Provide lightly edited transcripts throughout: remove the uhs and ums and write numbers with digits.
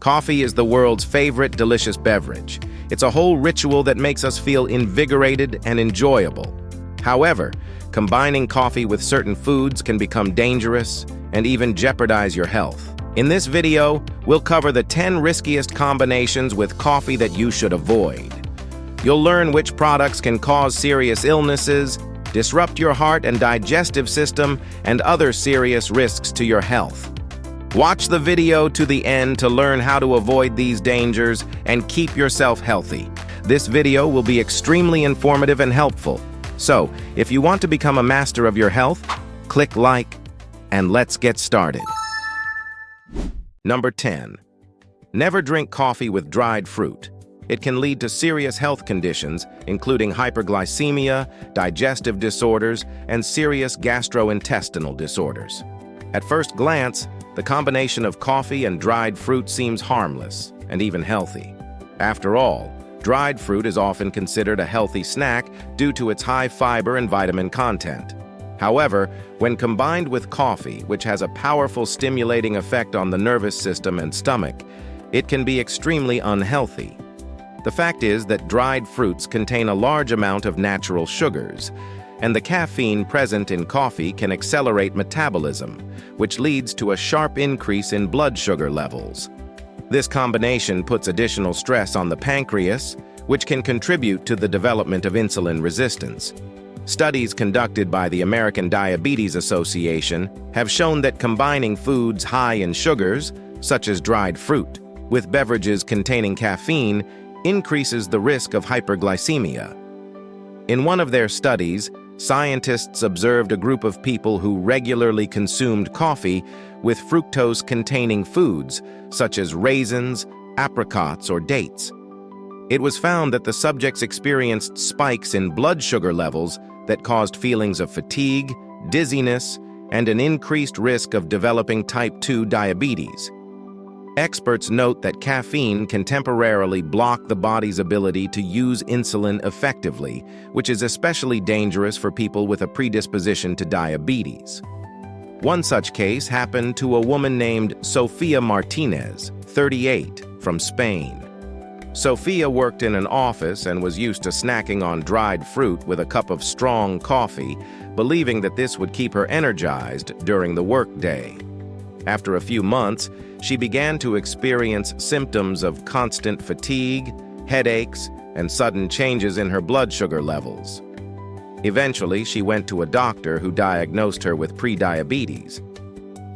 Coffee is the world's favorite delicious beverage. It's a whole ritual that makes us feel invigorated and enjoyable. However, combining coffee with certain foods can become dangerous and even jeopardize your health. In this video, we'll cover the 10 riskiest combinations with coffee that you should avoid. You'll learn which products can cause serious illnesses, disrupt your heart and digestive system, and other serious risks to your health. Watch the video to the end to learn how to avoid these dangers and keep yourself healthy. This video will be extremely informative and helpful. So, if you want to become a master of your health, click like, and let's get started. Number 10. Never drink coffee with dried fruit. It can lead to serious health conditions, including hyperglycemia, digestive disorders, and serious gastrointestinal disorders. At first glance, the combination of coffee and dried fruit seems harmless and even healthy. After all, dried fruit is often considered a healthy snack due to its high fiber and vitamin content. However, when combined with coffee, which has a powerful stimulating effect on the nervous system and stomach, it can be extremely unhealthy. The fact is that dried fruits contain a large amount of natural sugars, and the caffeine present in coffee can accelerate metabolism, which leads to a sharp increase in blood sugar levels. This combination puts additional stress on the pancreas, which can contribute to the development of insulin resistance. Studies conducted by the American Diabetes Association have shown that combining foods high in sugars, such as dried fruit, with beverages containing caffeine increases the risk of hyperglycemia. In one of their studies, scientists observed a group of people who regularly consumed coffee with fructose-containing foods, such as raisins, apricots, or dates. It was found that the subjects experienced spikes in blood sugar levels that caused feelings of fatigue, dizziness, and an increased risk of developing type 2 diabetes. Experts note that caffeine can temporarily block the body's ability to use insulin effectively, which is especially dangerous for people with a predisposition to diabetes. One such case happened to a woman named Sofia Martinez, 38, from Spain. Sofia worked in an office and was used to snacking on dried fruit with a cup of strong coffee, believing that this would keep her energized during the workday. After a few months, she began to experience symptoms of constant fatigue, headaches, and sudden changes in her blood sugar levels. Eventually, she went to a doctor who diagnosed her with prediabetes.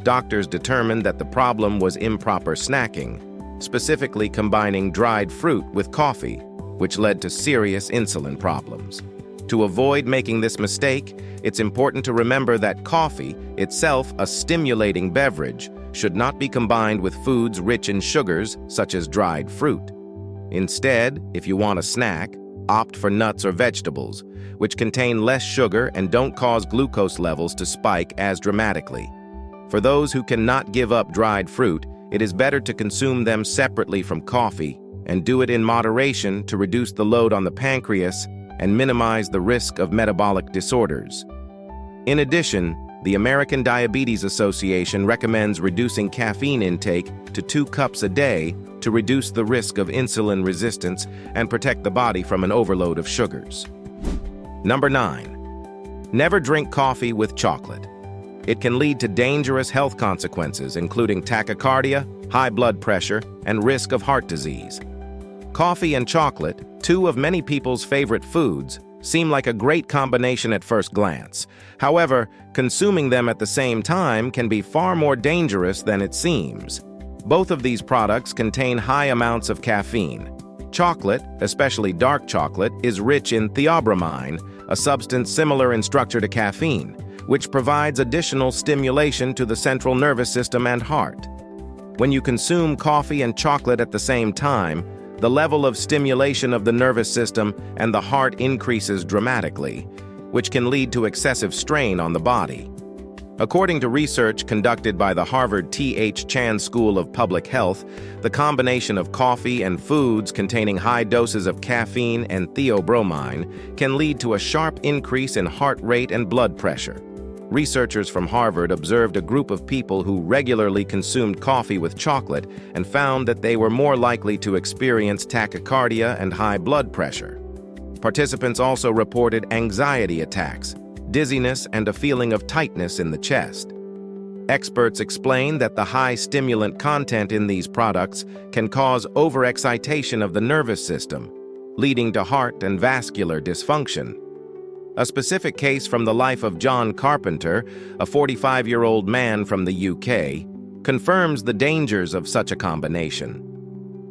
Doctors determined that the problem was improper snacking, specifically combining dried fruit with coffee, which led to serious insulin problems. To avoid making this mistake, it's important to remember that coffee, itself a stimulating beverage, should not be combined with foods rich in sugars, such as dried fruit. Instead, if you want a snack, opt for nuts or vegetables, which contain less sugar and don't cause glucose levels to spike as dramatically. For those who cannot give up dried fruit, it is better to consume them separately from coffee and do it in moderation to reduce the load on the pancreas and minimize the risk of metabolic disorders. In addition, the American Diabetes Association recommends reducing caffeine intake to 2 cups a day to reduce the risk of insulin resistance and protect the body from an overload of sugars. Number 9. Never drink coffee with chocolate. It can lead to dangerous health consequences, including tachycardia, high blood pressure, and risk of heart disease. Coffee and chocolate, 2 of many people's favorite foods, seem like a great combination at first glance. However, consuming them at the same time can be far more dangerous than it seems. Both of these products contain high amounts of caffeine. Chocolate, especially dark chocolate, is rich in theobromine, a substance similar in structure to caffeine, which provides additional stimulation to the central nervous system and heart. When you consume coffee and chocolate at the same time, the level of stimulation of the nervous system and the heart increases dramatically, which can lead to excessive strain on the body. According to research conducted by the Harvard T.H. Chan School of Public Health, the combination of coffee and foods containing high doses of caffeine and theobromine can lead to a sharp increase in heart rate and blood pressure. Researchers from Harvard observed a group of people who regularly consumed coffee with chocolate and found that they were more likely to experience tachycardia and high blood pressure. Participants also reported anxiety attacks, dizziness, and a feeling of tightness in the chest. Experts explain that the high stimulant content in these products can cause overexcitation of the nervous system, leading to heart and vascular dysfunction. A specific case from the life of John Carpenter, a 45-year-old man from the UK, confirms the dangers of such a combination.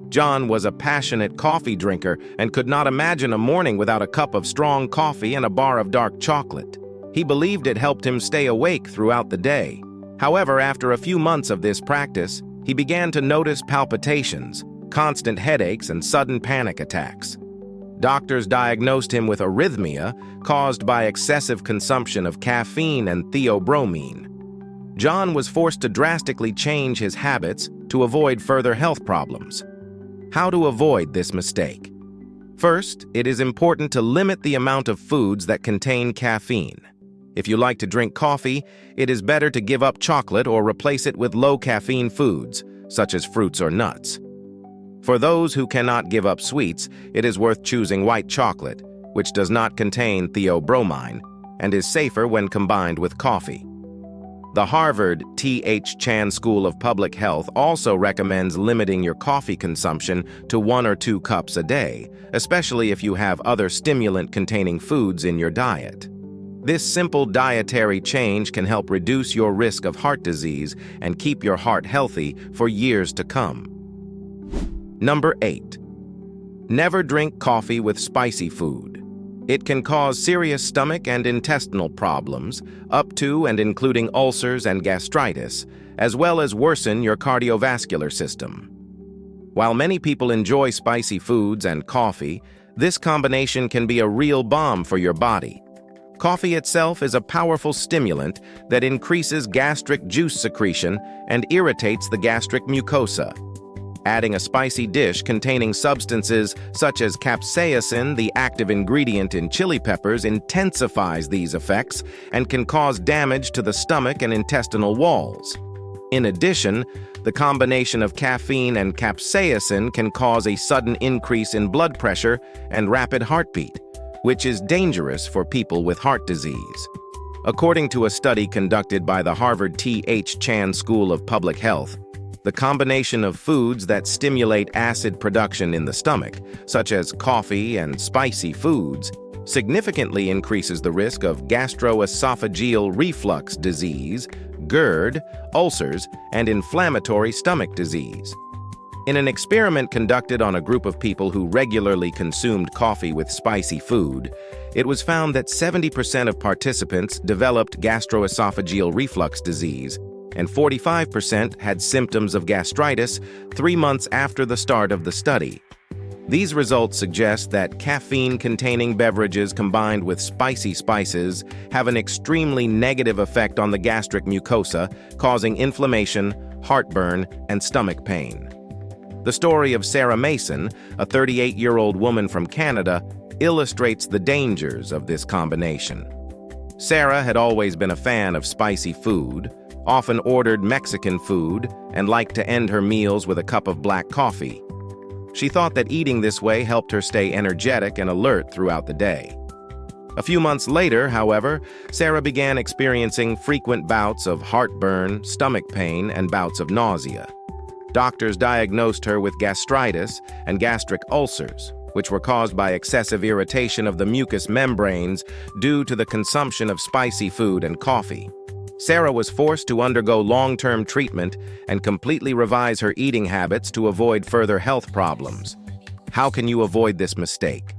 John was a passionate coffee drinker and could not imagine a morning without a cup of strong coffee and a bar of dark chocolate. He believed it helped him stay awake throughout the day. However, after a few months of this practice, he began to notice palpitations, constant headaches, and sudden panic attacks. Doctors diagnosed him with arrhythmia caused by excessive consumption of caffeine and theobromine. John was forced to drastically change his habits to avoid further health problems. How to avoid this mistake? First, it is important to limit the amount of foods that contain caffeine. If you like to drink coffee, it is better to give up chocolate or replace it with low-caffeine foods, such as fruits or nuts. For those who cannot give up sweets, it is worth choosing white chocolate, which does not contain theobromine and is safer when combined with coffee. The Harvard T.H. Chan School of Public Health also recommends limiting your coffee consumption to 1 or 2 cups a day, especially if you have other stimulant-containing foods in your diet. This simple dietary change can help reduce your risk of heart disease and keep your heart healthy for years to come. Number 8. Never drink coffee with spicy food. It can cause serious stomach and intestinal problems, up to and including ulcers and gastritis, as well as worsen your cardiovascular system. While many people enjoy spicy foods and coffee, this combination can be a real bomb for your body. Coffee itself is a powerful stimulant that increases gastric juice secretion and irritates the gastric mucosa. Adding a spicy dish containing substances such as capsaicin, the active ingredient in chili peppers, intensifies these effects and can cause damage to the stomach and intestinal walls. In addition, the combination of caffeine and capsaicin can cause a sudden increase in blood pressure and rapid heartbeat, which is dangerous for people with heart disease. According to a study conducted by the Harvard T.H. Chan School of Public Health, the combination of foods that stimulate acid production in the stomach, such as coffee and spicy foods, significantly increases the risk of gastroesophageal reflux disease, GERD, ulcers, and inflammatory stomach disease. In an experiment conducted on a group of people who regularly consumed coffee with spicy food, it was found that 70% of participants developed gastroesophageal reflux disease, and 45% had symptoms of gastritis 3 months after the start of the study. These results suggest that caffeine-containing beverages combined with spicy spices have an extremely negative effect on the gastric mucosa, causing inflammation, heartburn, and stomach pain. The story of Sarah Mason, a 38-year-old woman from Canada, illustrates the dangers of this combination. Sarah had always been a fan of spicy food, often ordered Mexican food, and liked to end her meals with a cup of black coffee. She thought that eating this way helped her stay energetic and alert throughout the day. A few months later, however, Sarah began experiencing frequent bouts of heartburn, stomach pain, and bouts of nausea. Doctors diagnosed her with gastritis and gastric ulcers, which were caused by excessive irritation of the mucous membranes due to the consumption of spicy food and coffee. Sarah was forced to undergo long-term treatment and completely revise her eating habits to avoid further health problems. How can you avoid this mistake?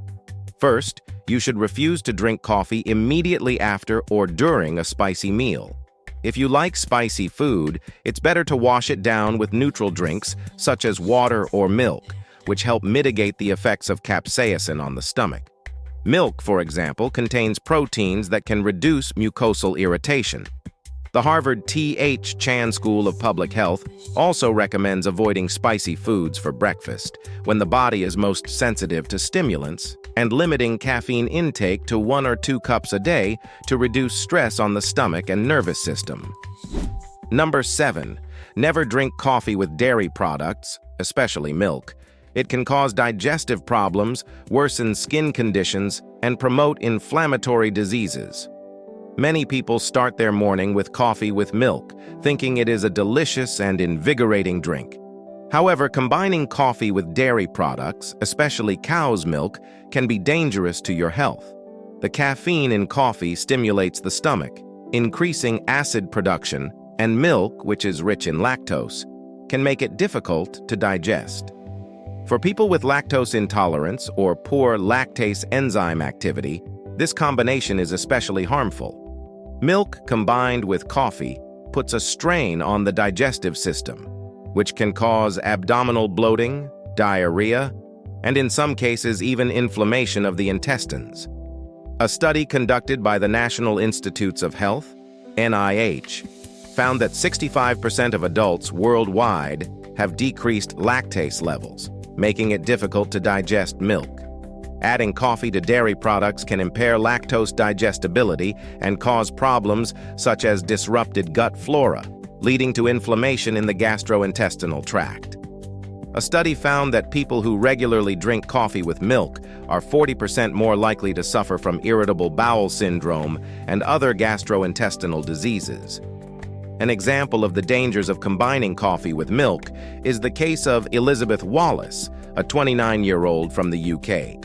First, you should refuse to drink coffee immediately after or during a spicy meal. If you like spicy food, it's better to wash it down with neutral drinks such as water or milk, which help mitigate the effects of capsaicin on the stomach. Milk, for example, contains proteins that can reduce mucosal irritation. The Harvard T.H. Chan School of Public Health also recommends avoiding spicy foods for breakfast, when the body is most sensitive to stimulants and limiting caffeine intake to 1 or 2 cups a day to reduce stress on the stomach and nervous system. Number 7. Never drink coffee with dairy products, especially milk. It can cause digestive problems, worsen skin conditions, and promote inflammatory diseases. Many people start their morning with coffee with milk, thinking it is a delicious and invigorating drink. However, combining coffee with dairy products, especially cow's milk, can be dangerous to your health. The caffeine in coffee stimulates the stomach, increasing acid production, and milk, which is rich in lactose, can make it difficult to digest. For people with lactose intolerance or poor lactase enzyme activity, this combination is especially harmful. Milk combined with coffee puts a strain on the digestive system, which can cause abdominal bloating, diarrhea, and in some cases even inflammation of the intestines. A study conducted by the National Institutes of Health, NIH, found that 65% of adults worldwide have decreased lactase levels, making it difficult to digest milk. Adding coffee to dairy products can impair lactose digestibility and cause problems such as disrupted gut flora, leading to inflammation in the gastrointestinal tract. A study found that people who regularly drink coffee with milk are 40% more likely to suffer from irritable bowel syndrome and other gastrointestinal diseases. An example of the dangers of combining coffee with milk is the case of Elizabeth Wallace, a 29-year-old from the UK.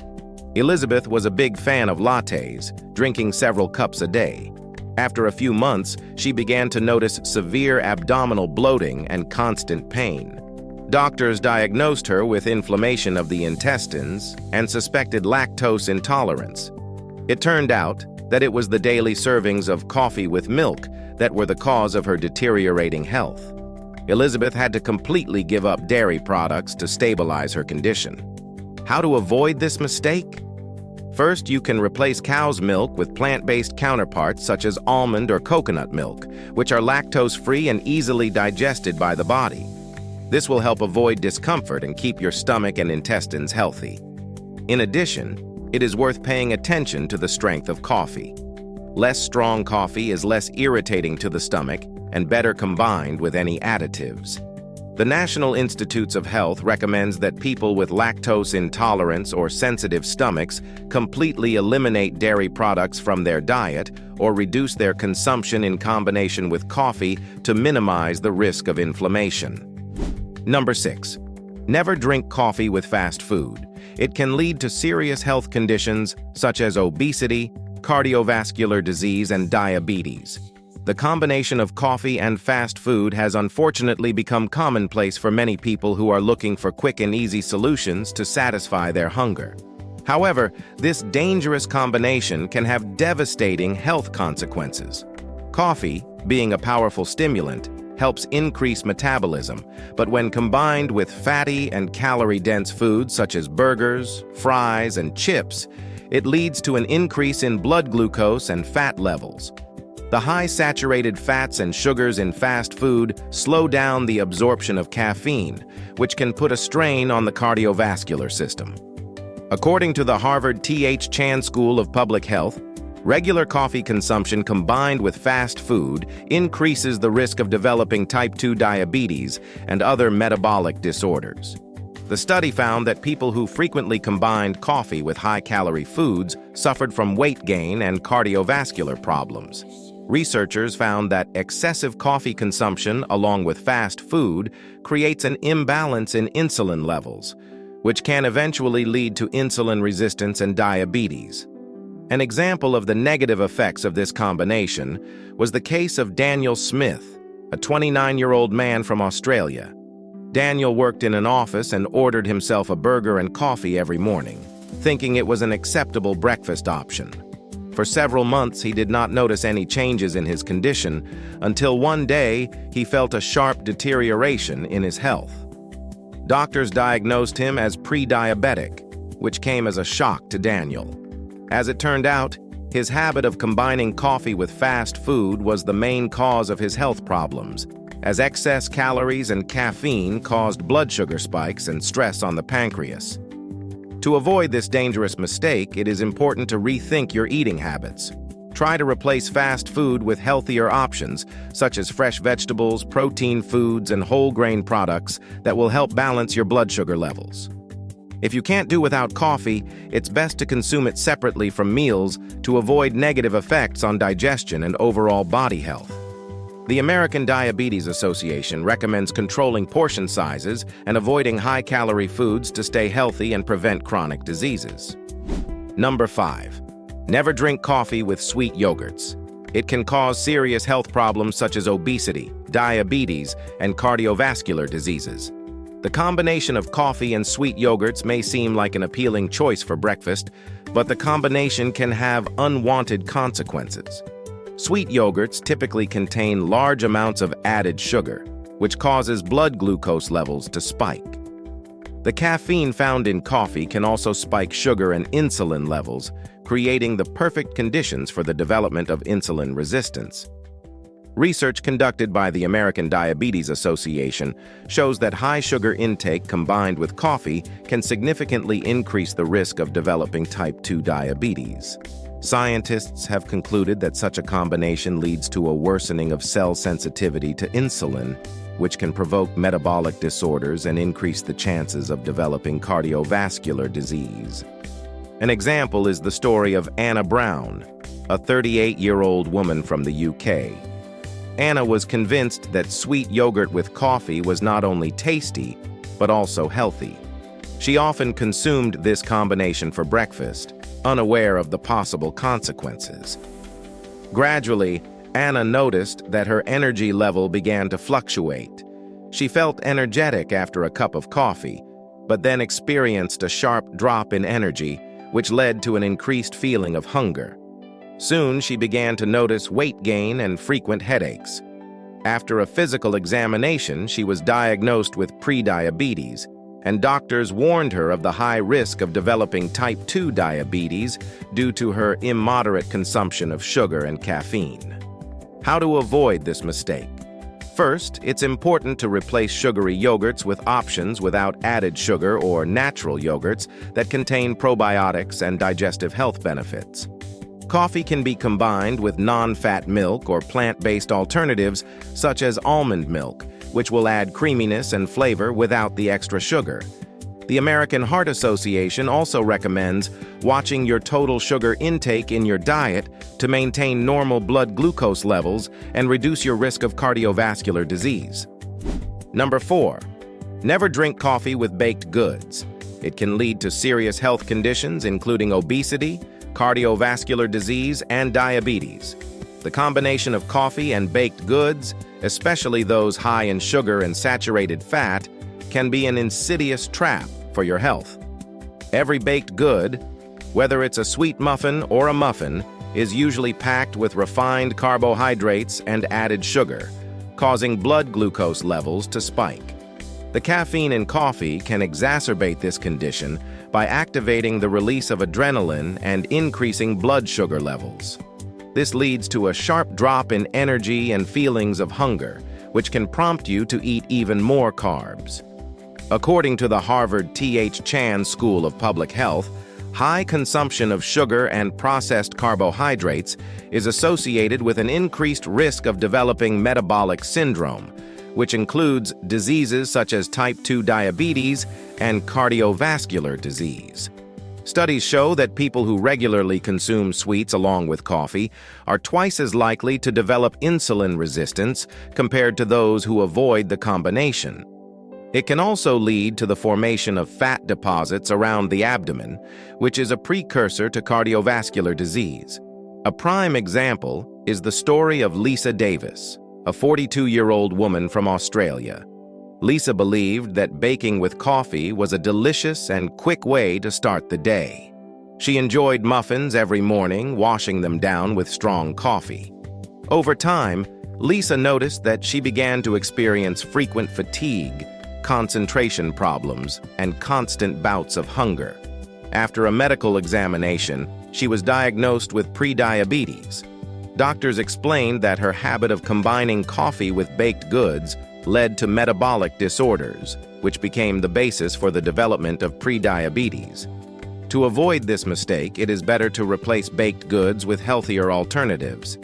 Elizabeth was a big fan of lattes, drinking several cups a day. After a few months, she began to notice severe abdominal bloating and constant pain. Doctors diagnosed her with inflammation of the intestines and suspected lactose intolerance. It turned out that it was the daily servings of coffee with milk that were the cause of her deteriorating health. Elizabeth had to completely give up dairy products to stabilize her condition. How to avoid this mistake? First, you can replace cow's milk with plant-based counterparts such as almond or coconut milk, which are lactose-free and easily digested by the body. This will help avoid discomfort and keep your stomach and intestines healthy. In addition, it is worth paying attention to the strength of coffee. Less strong coffee is less irritating to the stomach and better combined with any additives. The National Institutes of Health recommends that people with lactose intolerance or sensitive stomachs completely eliminate dairy products from their diet or reduce their consumption in combination with coffee to minimize the risk of inflammation. Number 6. Never drink coffee with fast food. It can lead to serious health conditions such as obesity, cardiovascular disease, and diabetes. The combination of coffee and fast food has unfortunately become commonplace for many people who are looking for quick and easy solutions to satisfy their hunger. However, this dangerous combination can have devastating health consequences. Coffee, being a powerful stimulant, helps increase metabolism, but when combined with fatty and calorie-dense foods such as burgers, fries, and chips, it leads to an increase in blood glucose and fat levels. The high saturated fats and sugars in fast food slow down the absorption of caffeine, which can put a strain on the cardiovascular system. According to the Harvard T.H. Chan School of Public Health, regular coffee consumption combined with fast food increases the risk of developing type 2 diabetes and other metabolic disorders. The study found that people who frequently combined coffee with high-calorie foods suffered from weight gain and cardiovascular problems. Researchers found that excessive coffee consumption along with fast food creates an imbalance in insulin levels, which can eventually lead to insulin resistance and diabetes. An example of the negative effects of this combination was the case of Daniel Smith, a 29-year-old man from Australia. Daniel worked in an office and ordered himself a burger and coffee every morning, thinking it was an acceptable breakfast option. For several months, he did not notice any changes in his condition until one day he felt a sharp deterioration in his health. Doctors diagnosed him as pre-diabetic, which came as a shock to Daniel. As it turned out, his habit of combining coffee with fast food was the main cause of his health problems, as excess calories and caffeine caused blood sugar spikes and stress on the pancreas. To avoid this dangerous mistake, it is important to rethink your eating habits. Try to replace fast food with healthier options, such as fresh vegetables, protein foods, and whole grain products that will help balance your blood sugar levels. If you can't do without coffee, it's best to consume it separately from meals to avoid negative effects on digestion and overall body health. The American Diabetes Association recommends controlling portion sizes and avoiding high-calorie foods to stay healthy and prevent chronic diseases. Number 5. Never drink coffee with sweet yogurts. It can cause serious health problems such as obesity, diabetes, and cardiovascular diseases. The combination of coffee and sweet yogurts may seem like an appealing choice for breakfast, but the combination can have unwanted consequences. Sweet yogurts typically contain large amounts of added sugar, which causes blood glucose levels to spike. The caffeine found in coffee can also spike sugar and insulin levels, creating the perfect conditions for the development of insulin resistance. Research conducted by the American Diabetes Association shows that high sugar intake combined with coffee can significantly increase the risk of developing type 2 diabetes. Scientists have concluded that such a combination leads to a worsening of cell sensitivity to insulin, which can provoke metabolic disorders and increase the chances of developing cardiovascular disease. An example is the story of Anna Brown, a 38-year-old woman from the UK. Anna was convinced that sweet yogurt with coffee was not only tasty, but also healthy. She often consumed this combination for breakfast, unaware of the possible consequences. Gradually, Anna noticed that her energy level began to fluctuate. She felt energetic after a cup of coffee, but then experienced a sharp drop in energy, which led to an increased feeling of hunger. Soon, she began to notice weight gain and frequent headaches. After a physical examination, she was diagnosed with prediabetes, and doctors warned her of the high risk of developing type 2 diabetes due to her immoderate consumption of sugar and caffeine. How to avoid this mistake? First, it's important to replace sugary yogurts with options without added sugar or natural yogurts that contain probiotics and digestive health benefits. Coffee can be combined with non-fat milk or plant-based alternatives such as almond milk, which will add creaminess and flavor without the extra sugar. The American Heart Association also recommends watching your total sugar intake in your diet to maintain normal blood glucose levels and reduce your risk of cardiovascular disease. Number 4. Never drink coffee with baked goods. It can lead to serious health conditions including obesity, cardiovascular disease, and diabetes. The combination of coffee and baked goods, especially those high in sugar and saturated fat, can be an insidious trap for your health. Every baked good, whether it's a sweet muffin or a muffin, is usually packed with refined carbohydrates and added sugar, causing blood glucose levels to spike. The caffeine in coffee can exacerbate this condition by activating the release of adrenaline and increasing blood sugar levels. This leads to a sharp drop in energy and feelings of hunger, which can prompt you to eat even more carbs. According to the Harvard T.H. Chan School of Public Health, high consumption of sugar and processed carbohydrates is associated with an increased risk of developing metabolic syndrome, which includes diseases such as type 2 diabetes and cardiovascular disease. Studies show that people who regularly consume sweets along with coffee are twice as likely to develop insulin resistance compared to those who avoid the combination. It can also lead to the formation of fat deposits around the abdomen, which is a precursor to cardiovascular disease. A prime example is the story of Lisa Davis, a 42-year-old woman from Australia. Lisa believed that baking with coffee was a delicious and quick way to start the day. She enjoyed muffins every morning, washing them down with strong coffee. Over time, Lisa noticed that she began to experience frequent fatigue, concentration problems, and constant bouts of hunger. After a medical examination, she was diagnosed with prediabetes. Doctors explained that her habit of combining coffee with baked goods led to metabolic disorders, which became the basis for the development of prediabetes. To avoid this mistake, it is better to replace baked goods with healthier alternatives.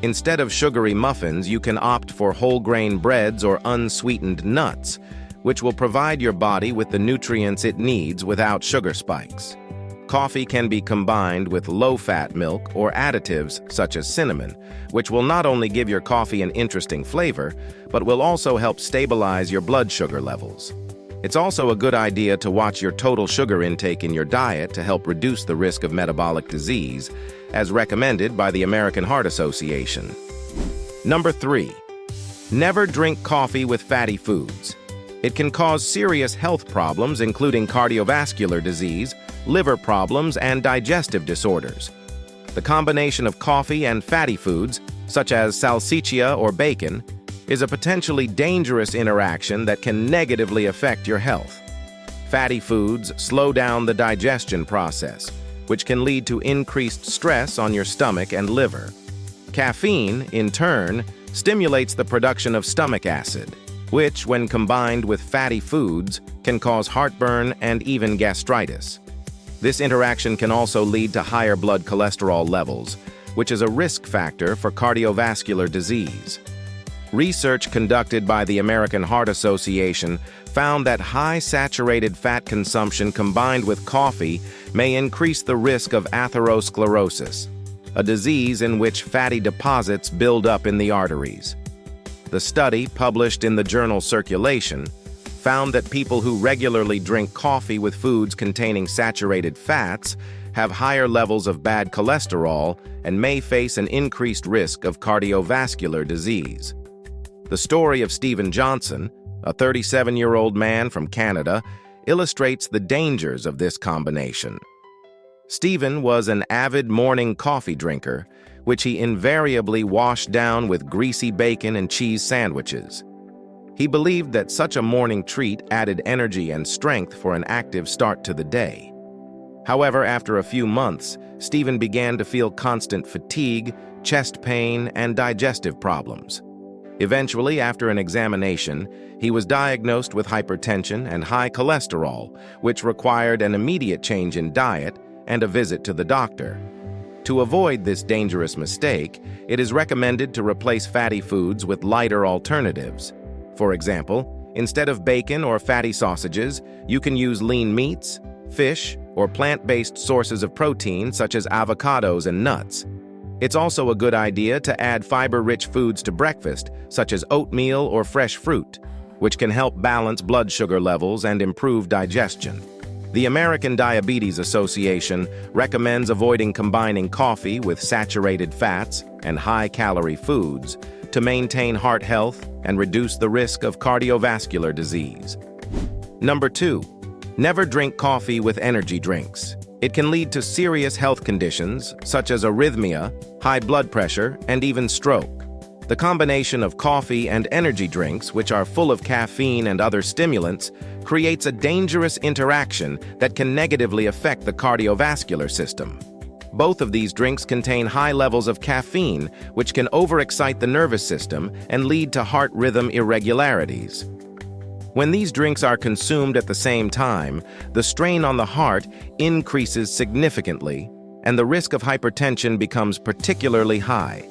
Instead of sugary muffins, you can opt for whole grain breads or unsweetened nuts, which will provide your body with the nutrients it needs without sugar spikes. Coffee can be combined with low-fat milk or additives such as cinnamon, which will not only give your coffee an interesting flavor, but will also help stabilize your blood sugar levels. It's also a good idea to watch your total sugar intake in your diet to help reduce the risk of metabolic disease, as recommended by the American Heart Association. Number 3. Never drink coffee with fatty foods. It can cause serious health problems, including cardiovascular disease, liver problems, and digestive disorders. The combination of coffee and fatty foods, such as salsiccia or bacon, is a potentially dangerous interaction that can negatively affect your health. Fatty foods slow down the digestion process, which can lead to increased stress on your stomach and liver. Caffeine, in turn, stimulates the production of stomach acid, which, when combined with fatty foods, can cause heartburn and even gastritis. This interaction can also lead to higher blood cholesterol levels, which is a risk factor for cardiovascular disease. Research conducted by the American Heart Association found that high saturated fat consumption combined with coffee may increase the risk of atherosclerosis, a disease in which fatty deposits build up in the arteries. The study, published in the journal Circulation, found that people who regularly drink coffee with foods containing saturated fats have higher levels of bad cholesterol and may face an increased risk of cardiovascular disease. The story of Stephen Johnson, a 37-year-old man from Canada, illustrates the dangers of this combination. Stephen was an avid morning coffee drinker, which he invariably washed down with greasy bacon and cheese sandwiches. He believed that such a morning treat added energy and strength for an active start to the day. However, after a few months, Stephen began to feel constant fatigue, chest pain, and digestive problems. Eventually, after an examination, he was diagnosed with hypertension and high cholesterol, which required an immediate change in diet and a visit to the doctor. To avoid this dangerous mistake, it is recommended to replace fatty foods with lighter alternatives. For example, instead of bacon or fatty sausages, you can use lean meats, fish, or plant-based sources of protein such as avocados and nuts. It's also a good idea to add fiber-rich foods to breakfast, such as oatmeal or fresh fruit, which can help balance blood sugar levels and improve digestion. The American Diabetes Association recommends avoiding combining coffee with saturated fats and high-calorie foods to maintain heart health and reduce the risk of cardiovascular disease. Number 2. Never drink coffee with energy drinks. It can lead to serious health conditions such as arrhythmia, high blood pressure, and even stroke. The combination of coffee and energy drinks, which are full of caffeine and other stimulants, creates a dangerous interaction that can negatively affect the cardiovascular system. Both of these drinks contain high levels of caffeine, which can overexcite the nervous system and lead to heart rhythm irregularities. When these drinks are consumed at the same time, the strain on the heart increases significantly, and the risk of hypertension becomes particularly high.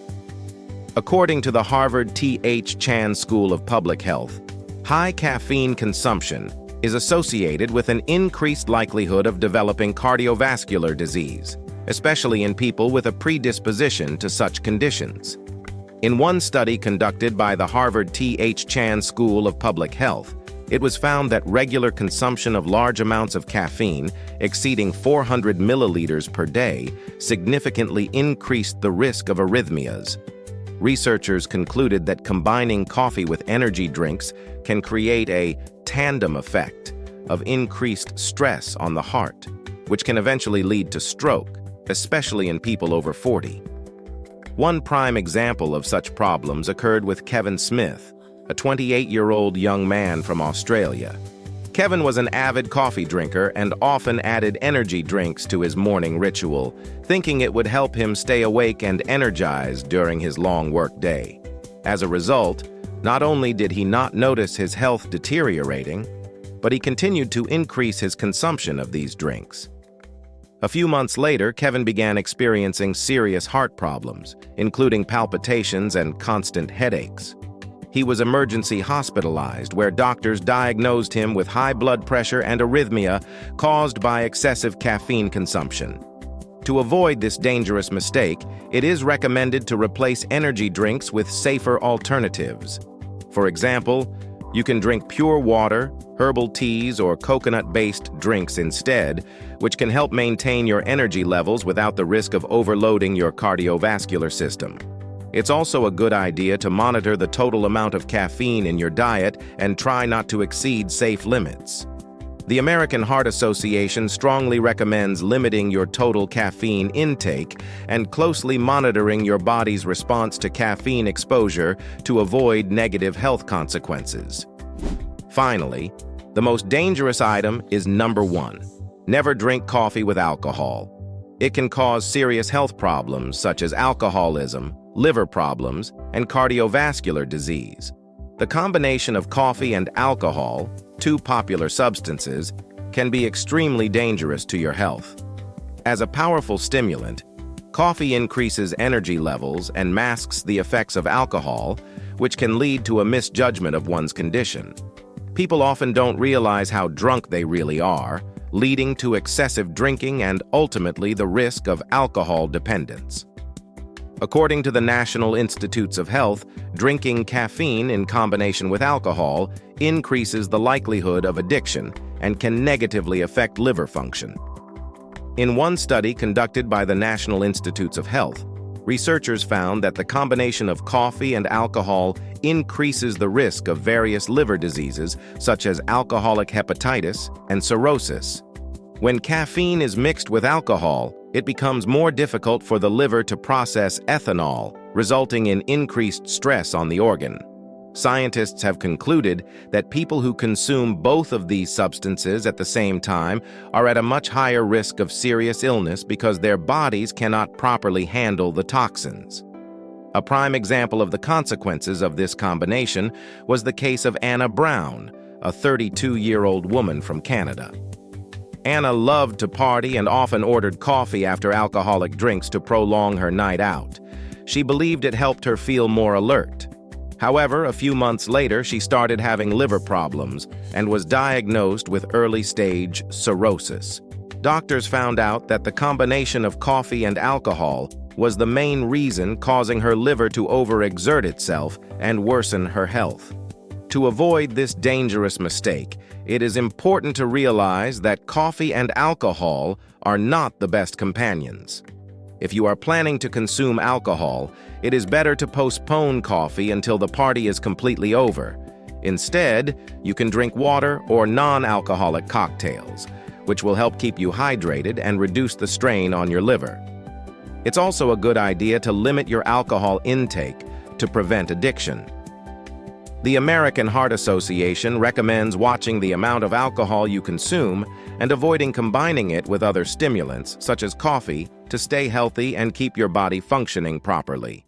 According to the Harvard T.H. Chan School of Public Health, high caffeine consumption is associated with an increased likelihood of developing cardiovascular disease, especially in people with a predisposition to such conditions. In one study conducted by the Harvard T.H. Chan School of Public Health, it was found that regular consumption of large amounts of caffeine, exceeding 400 milliliters per day, significantly increased the risk of arrhythmias. Researchers concluded that combining coffee with energy drinks can create a tandem effect of increased stress on the heart, which can eventually lead to stroke, especially in people over 40. One prime example of such problems occurred with Kevin Smith, a 28-year-old young man from Australia. Kevin was an avid coffee drinker and often added energy drinks to his morning ritual, thinking it would help him stay awake and energized during his long work day. As a result, not only did he not notice his health deteriorating, but he continued to increase his consumption of these drinks. A few months later, Kevin began experiencing serious heart problems, including palpitations and constant headaches. He was emergency hospitalized, where doctors diagnosed him with high blood pressure and arrhythmia caused by excessive caffeine consumption. To avoid this dangerous mistake, it is recommended to replace energy drinks with safer alternatives. For example, you can drink pure water, herbal teas, or coconut-based drinks instead, which can help maintain your energy levels without the risk of overloading your cardiovascular system. It's also a good idea to monitor the total amount of caffeine in your diet and try not to exceed safe limits. The American Heart Association strongly recommends limiting your total caffeine intake and closely monitoring your body's response to caffeine exposure to avoid negative health consequences. Finally, the most dangerous item is number 1. Never drink coffee with alcohol. It can cause serious health problems such as alcoholism, liver problems, and cardiovascular disease. The combination of coffee and alcohol, two popular substances, can be extremely dangerous to your health. As a powerful stimulant, coffee increases energy levels and masks the effects of alcohol, which can lead to a misjudgment of one's condition. People often don't realize how drunk they really are, leading to excessive drinking and ultimately the risk of alcohol dependence. According to the National Institutes of Health, drinking caffeine in combination with alcohol increases the likelihood of addiction and can negatively affect liver function. In one study conducted by the National Institutes of Health, researchers found that the combination of coffee and alcohol increases the risk of various liver diseases such as alcoholic hepatitis and cirrhosis. When caffeine is mixed with alcohol, it becomes more difficult for the liver to process ethanol, resulting in increased stress on the organ. Scientists have concluded that people who consume both of these substances at the same time are at a much higher risk of serious illness because their bodies cannot properly handle the toxins. A prime example of the consequences of this combination was the case of Anna Brown, a 32-year-old woman from Canada. Anna loved to party and often ordered coffee after alcoholic drinks to prolong her night out. She believed it helped her feel more alert. However, a few months later, she started having liver problems and was diagnosed with early-stage cirrhosis. Doctors found out that the combination of coffee and alcohol was the main reason causing her liver to overexert itself and worsen her health. To avoid this dangerous mistake, it is important to realize that coffee and alcohol are not the best companions. If you are planning to consume alcohol, it is better to postpone coffee until the party is completely over. Instead, you can drink water or non-alcoholic cocktails, which will help keep you hydrated and reduce the strain on your liver. It's also a good idea to limit your alcohol intake to prevent addiction. The American Heart Association recommends watching the amount of alcohol you consume and avoiding combining it with other stimulants, such as coffee, to stay healthy and keep your body functioning properly.